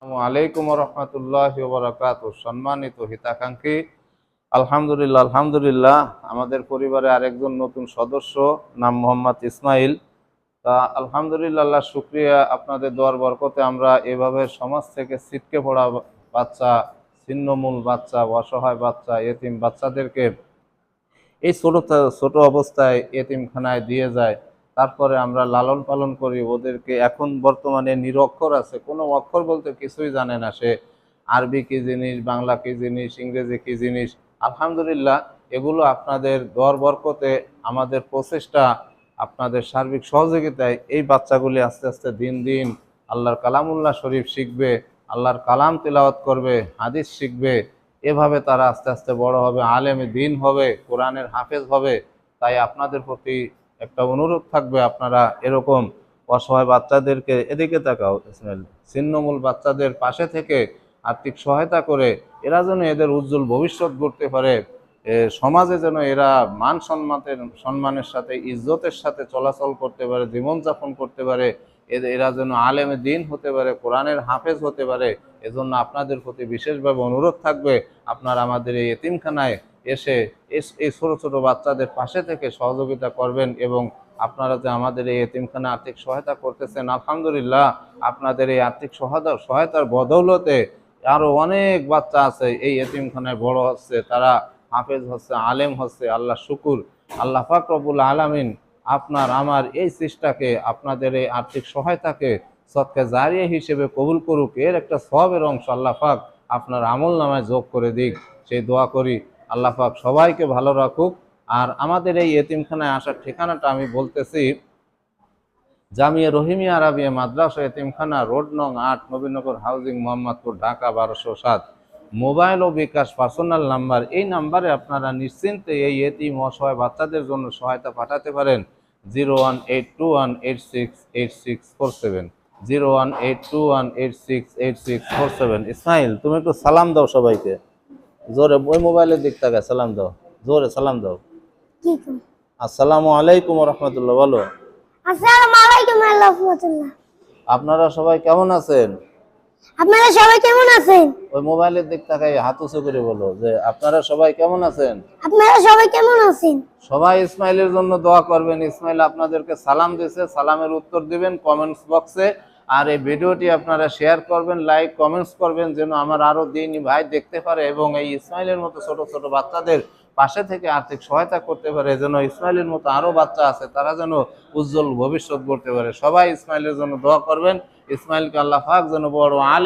আসসালামু আলাইকুম রহমতুল্লাহি ওয়া বারাকাতুহু। সম্মানিত হিতাকাঙ্ক্ষী, আলহামদুলিল্লাহ আমাদের পরিবারে আরেকজন নতুন সদস্য, নাম মোহাম্মদ ইসমাইল। তা আলহামদুলিল্লাহ, আল্লাহ শুকরিয়া, আপনাদের দোয়ার বরকতে আমরা এভাবে সমাজ থেকে ছিটকে পড়া বাচ্চা, ছিন্নমূল বাচ্চা, অসহায় বাচ্চা, এতিম বাচ্চাদেরকে এই ছোট ছোট অবস্থায় এতিমখানায় দিয়ে যায়। তারপরে আমরা লালন পালন করি ওদেরকে। এখন বর্তমানে নিরক্ষর আছে, কোনো অক্ষর বলতে কিছুই জানে না সে। আরবি কি জিনিস, বাংলা কি জিনিস, ইংরেজি কি জিনিস। আলহামদুলিল্লাহ, এগুলো আপনাদের দর বরকতে, আমাদের প্রচেষ্টা, আপনাদের সার্বিক সহযোগিতায় এই বাচ্চাগুলি আস্তে আস্তে দিন দিন আল্লাহর কালামুল্লাহ শরীফ শিখবে, আল্লাহর কালাম তিলাওয়াত করবে, হাদিস শিখবে। এভাবে তারা আস্তে আস্তে বড় হবে, আলেমে দিন হবে, কোরআনের হাফেজ হবে। তাই আপনাদের প্রতি একটা অনুরোধ থাকবে, আপনারা এরকম অসহায় বাচ্চাদেরকে, এদিকে তাকাও ইসমাইল, ছিন্নমূল বাচ্চাদের পাশে থেকে আর্থিক সহায়তা করে এরা যেন এদের উজ্জ্বল ভবিষ্যৎ গড়তে পারে, সমাজে যেন এরা মান সম্মানের সাথে, ইজ্জতের সাথে চলাচল করতে পারে, জীবনযাপন করতে পারে, এরা যেন আলেমে দিন হতে পারে, কোরআনের হাফেজ হতে পারে। এজন্য আপনাদের প্রতি বিশেষভাবে অনুরোধ থাকবে, আপনারা আমাদের এই এতিমখানায় এসে এই ছোট ছোট বাচ্চাদের পাশে থেকে সহযোগিতা করবেন। এবং আপনারা যে আমাদের এই এতিমখানা আর্থিক সহায়তা করতেছেন, আলহামদুলিল্লাহ, আপনাদের এই আর্থিক সহায়তার বদৌলতে আরো অনেক বাচ্চা আছে এই এতিমখানায় বড় হচ্ছে, তারা হাফেজ হচ্ছে, আলেম হচ্ছে। আল্লাহ শুকুর। আল্লাহ পাক রব্বুল আলামিন আপনার আমার এই চেষ্টাকে, আপনাদের এই আর্থিক সহায়তাকে সদকা জারিয়া হিসেবে কবুল করুক। এর একটা সওয়াবের অংশ আল্লাহ পাক আপনার আমল নামায় যোগ করে দিক, সেই দোয়া করি। আল্লাহ পাক সবাইকে ভালো রাখুক। আর আমাদের এই এতিমখানায় আসার ঠিকানাটা আমি বলতেছি, জামিয়া রহিমিয়া আরাবিয়া মাদ্রাসা এতিমখানা, রোড নং ৮, নবীনগর হাউজিং, মোহাম্মদপুর, ঢাকা ১২০৭। মোবাইল ও বিকাশ পার্সোনাল নাম্বার, এই নাম্বারে আপনারা নিশ্চিন্তে এই এতিম অসহায় বাচ্চাদের জন্য সহায়তা পাঠাতে পারেন। 01821868647, 01821868647। ইসমাইল, তুমি একটু সালাম দাও সবাইকে, জোরে, ওই মোবাইলের দিক থেকে সালাম দাও, জোরে সালাম দাও। আসসালামু আলাইকুম রহমতুল্লাহ বলো। আসসালামু আলাইকুম ওয়া রাহমাতুল্লাহ। আপনারা সবাই কেমন আছেন? আপনারা সবাই কেমন আছেন? ওই মোবাইলের দিক তাকাই হাত উঁচু করে বলো যে আপনারা সবাই কেমন আছেন। আপনারা সবাই কেমন আছেন? সবাই ইসমাইলের জন্য দোয়া করবেন। ইসমাইল আপনাদেরকে সালাম দিয়েছে, সালামের উত্তর দিবেন কমেন্টস বক্সে। আর এই ভিডিওটি আপনারা শেয়ার করবেন, লাইক কমেন্টস করবেন, যেন আমার আরো দিনী ভাই দেখতে পারে এবং এই ইসমাইলের মতো ছোট ছোট বাচ্চাদের পাশে থেকে আর্থিক সহায়তা করতে পারে, যেন ইসমাইলের মতো আরো বাচ্চা আছে তারা যেন উজ্জ্বল ভবিষ্যৎ গড়তে পারে। সবাই ইসমাইলের জন্য দোয়া করবেন। ইসমাইলকে আল্লাহ পাক যেন বড় আলেম